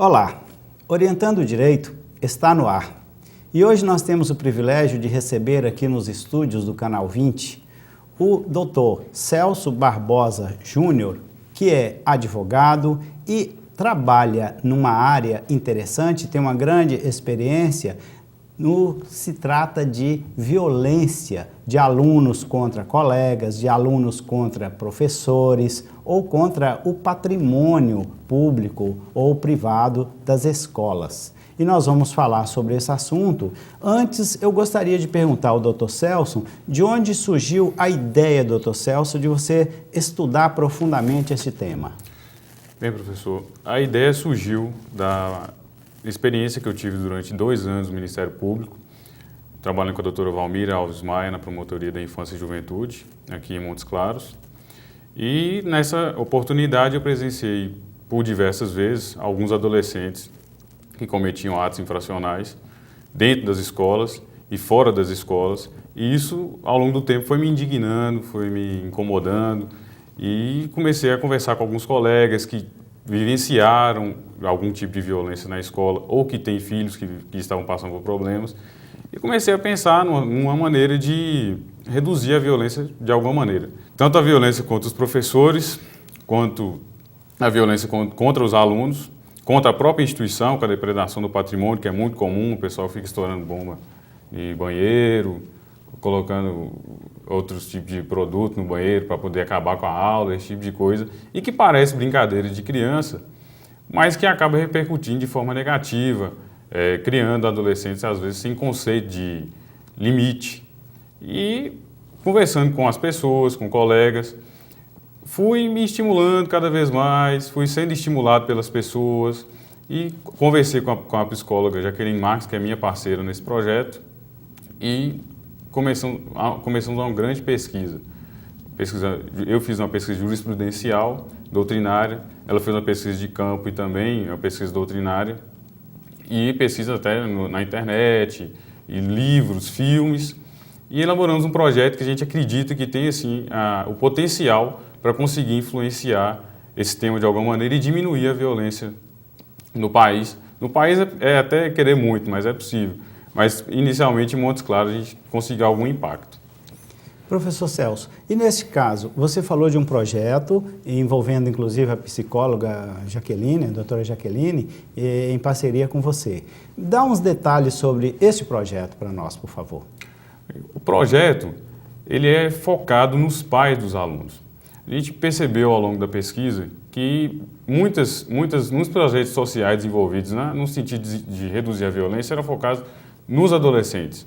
Olá, Orientando o Direito está no ar e hoje nós temos o privilégio de receber aqui nos estúdios do Canal 20 o Dr. Celso Barbosa Júnior, que é advogado e trabalha numa área interessante, tem uma grande experiência se trata de violência de alunos contra colegas, de alunos contra professores ou contra o patrimônio público ou privado das escolas. E nós vamos falar sobre esse assunto. Antes, eu gostaria de perguntar ao Dr. Celso de onde surgiu a ideia, Dr. Celso, de você estudar profundamente esse tema. Bem, professor, a ideia surgiu da experiência que eu tive durante 2 anos no Ministério Público, trabalhando com a doutora Valmira Alves Maia na Promotoria da Infância e Juventude, aqui em Montes Claros. E nessa oportunidade eu presenciei por diversas vezes alguns adolescentes que cometiam atos infracionais dentro das escolas e fora das escolas. E isso, ao longo do tempo, foi me indignando, foi me incomodando e comecei a conversar com alguns colegas que vivenciaram algum tipo de violência na escola ou que têm filhos que estavam passando por problemas e comecei a pensar numa maneira de reduzir a violência de alguma maneira. Tanto a violência contra os professores, quanto a violência contra os alunos, contra a própria instituição, com a depredação do patrimônio, que é muito comum, o pessoal fica estourando bomba de banheiro, colocando outros tipos de produto no banheiro para poder acabar com a aula, esse tipo de coisa, e que parece brincadeira de criança, mas que acaba repercutindo de forma negativa, criando adolescentes, às vezes, sem conceito de limite. E conversando com as pessoas, com colegas, fui me estimulando cada vez mais, fui sendo estimulado pelas pessoas e conversei com a psicóloga Jaqueline Marques, que é minha parceira nesse projeto, e começamos uma grande pesquisa. Eu fiz uma pesquisa jurisprudencial, doutrinária, ela fez uma pesquisa de campo e também uma pesquisa doutrinária, e pesquisa até na internet, e livros, filmes, e elaboramos um projeto que a gente acredita que tem assim, o potencial para conseguir influenciar esse tema de alguma maneira e diminuir a violência no país. No país é até querer muito, mas é possível. Mas, inicialmente, em Montes Claros, a gente conseguiu algum impacto. Professor Celso, e nesse caso, você falou de um projeto envolvendo, inclusive, a psicóloga Jaqueline, a doutora Jaqueline, em parceria com você. Dá uns detalhes sobre esse projeto para nós, por favor. O projeto, ele é focado nos pais dos alunos. A gente percebeu, ao longo da pesquisa, que muitos projetos sociais envolvidos no sentido de reduzir a violência eram focados nos adolescentes.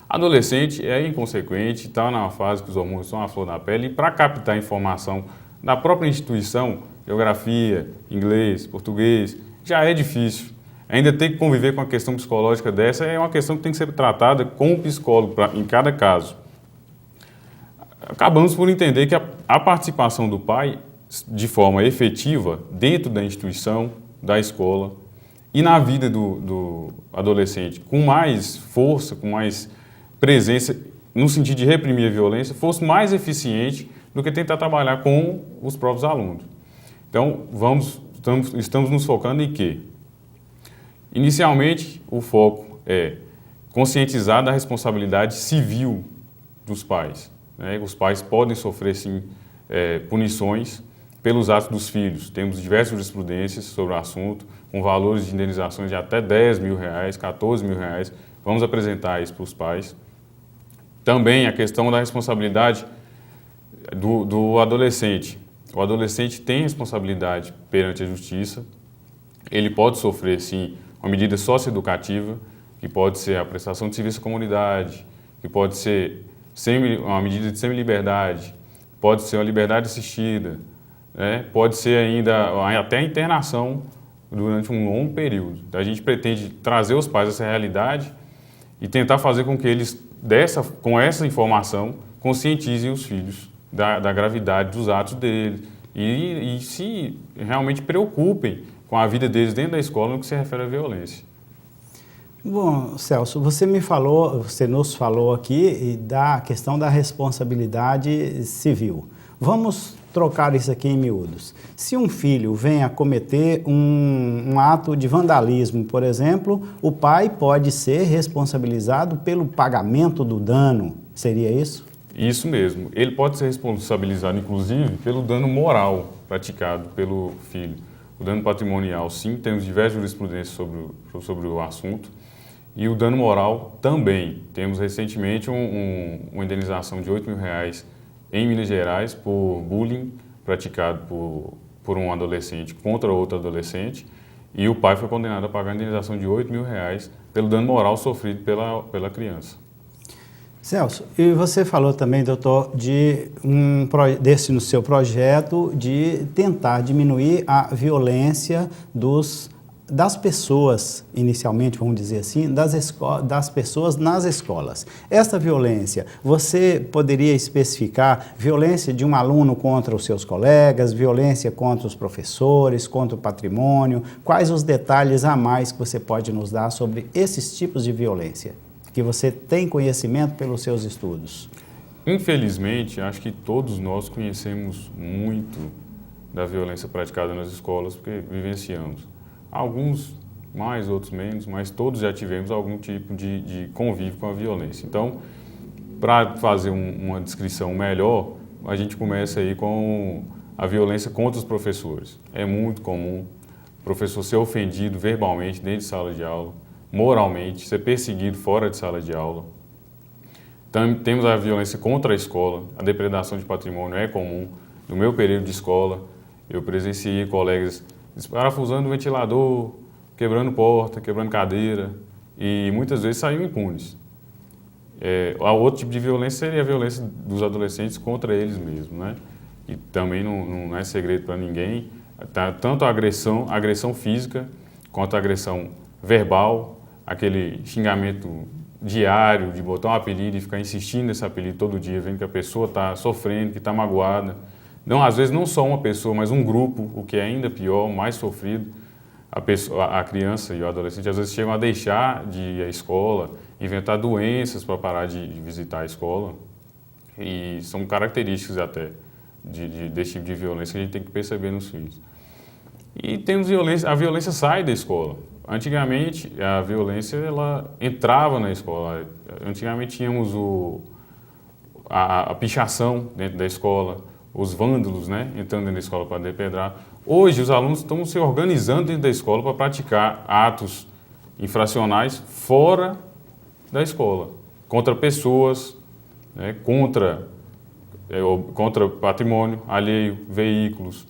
Adolescente é inconsequente, está na fase que os hormônios estão à flor da pele e para captar informação da própria instituição, geografia, inglês, português, já é difícil. Ainda tem que conviver com a questão psicológica dessa, é uma questão que tem que ser tratada com o psicólogo em cada caso. Acabamos por entender que a participação do pai, de forma efetiva, dentro da instituição, da escola, e na vida do adolescente, com mais força, com mais presença, no sentido de reprimir a violência, fosse mais eficiente do que tentar trabalhar com os próprios alunos. Então, estamos nos focando em quê? Inicialmente, o foco é conscientizar da responsabilidade civil dos pais. Os pais podem sofrer, sim, punições pelos atos dos filhos. Temos diversas jurisprudências sobre o assunto, com valores de indenizações de até R$10 mil, R$14 mil. Vamos apresentar isso para os pais. Também a questão da responsabilidade do adolescente. O adolescente tem responsabilidade perante a justiça. Ele pode sofrer, sim, uma medida socioeducativa, que pode ser a prestação de serviço à comunidade, que pode ser uma medida de semi-liberdade, pode ser uma liberdade assistida, pode ser ainda até a internação durante um longo período. Então, a gente pretende trazer os pais a essa realidade e tentar fazer com que eles, com essa informação, conscientizem os filhos da gravidade dos atos deles e se realmente preocupem com a vida deles dentro da escola no que se refere à violência. Bom, Celso, você nos falou aqui da questão da responsabilidade civil. Vamos trocar isso aqui em miúdos. Se um filho vem a cometer um ato de vandalismo, por exemplo, o pai pode ser responsabilizado pelo pagamento do dano. Seria isso? Isso mesmo. Ele pode ser responsabilizado, inclusive, pelo dano moral praticado pelo filho. O dano patrimonial, sim, temos diversas jurisprudências sobre o assunto. E o dano moral também. Temos recentemente uma indenização de R$8.000 em Minas Gerais por bullying praticado por um adolescente contra outro adolescente. E o pai foi condenado a pagar a indenização de R$8.000 pelo dano moral sofrido pela criança. Celso, e você falou também, doutor, desse no seu projeto de tentar diminuir a violência das pessoas, inicialmente, vamos dizer assim, das pessoas nas escolas. Esta violência, você poderia especificar violência de um aluno contra os seus colegas, violência contra os professores, contra o patrimônio? Quais os detalhes a mais que você pode nos dar sobre esses tipos de violência, que você tem conhecimento pelos seus estudos? Infelizmente, acho que todos nós conhecemos muito da violência praticada nas escolas, porque vivenciamos. Alguns mais, outros menos, mas todos já tivemos algum tipo de convívio com a violência. Então, para fazer uma descrição melhor, a gente começa aí com a violência contra os professores. É muito comum o professor ser ofendido verbalmente dentro de sala de aula, moralmente, ser perseguido fora de sala de aula. Temos a violência contra a escola, a depredação de patrimônio é comum. No meu período de escola, eu presenciei colegas desparafusando o ventilador, quebrando porta, quebrando cadeira, e muitas vezes saíam impunes. Outro tipo de violência seria a violência dos adolescentes contra eles mesmos, né? E também não é segredo para ninguém, tanto a agressão física, quanto a agressão verbal, aquele xingamento diário de botar um apelido e ficar insistindo nesse apelido todo dia, vendo que a pessoa está sofrendo, que está magoada. Não, às vezes não só uma pessoa, mas um grupo, o que é ainda pior, mais sofrido. A criança e o adolescente às vezes chegam a deixar de ir à escola, inventar doenças para parar de visitar a escola. E são características até desse tipo de violência que a gente tem que perceber nos filhos. E temos a violência sai da escola. Antigamente, a violência ela entrava na escola. Antigamente tínhamos a pichação dentro da escola, os vândalos, né, entrando dentro da escola para depredar. Hoje, os alunos estão se organizando dentro da escola para praticar atos infracionais fora da escola, contra pessoas, né, contra patrimônio alheio, veículos.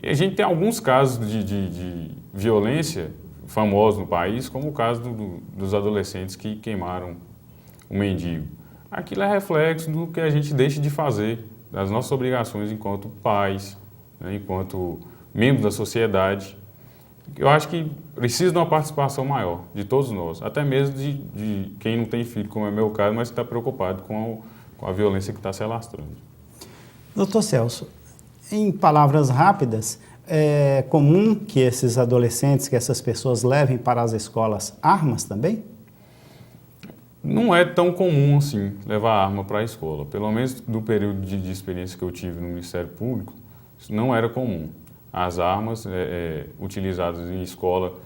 E a gente tem alguns casos de violência famosos no país, como o caso dos adolescentes que queimaram um mendigo. Aquilo é reflexo do que a gente deixa de fazer, das nossas obrigações enquanto pais, né, enquanto membros da sociedade. Eu acho que precisa de uma participação maior de todos nós, até mesmo de quem não tem filho, como é meu caso, mas que está preocupado com a violência que está se alastrando. Doutor Celso, em palavras rápidas, é comum que esses adolescentes, que essas pessoas levem para as escolas armas também? Não é tão comum assim levar arma para a escola. Pelo menos do período de experiência que eu tive no Ministério Público, isso não era comum. As armas utilizadas em escola,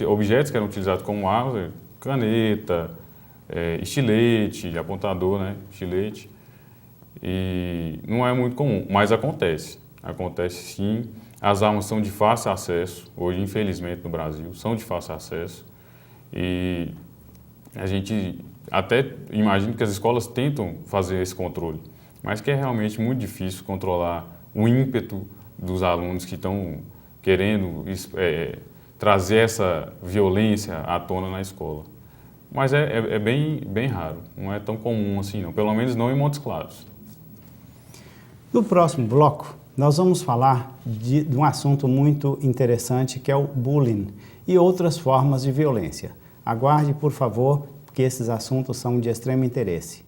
objetos que eram utilizados como armas, caneta, estilete, apontador, né, estilete. E não é muito comum, mas acontece. Acontece sim. As armas são de fácil acesso, hoje infelizmente no Brasil, são de fácil acesso. E a gente até imagina que as escolas tentam fazer esse controle, mas que é realmente muito difícil controlar o ímpeto dos alunos que estão querendo trazer essa violência à tona na escola. Mas é bem raro, não é tão comum assim não, pelo menos não em Montes Claros. No próximo bloco, nós vamos falar de um assunto muito interessante que é o bullying e outras formas de violência. Aguarde, por favor, porque esses assuntos são de extremo interesse.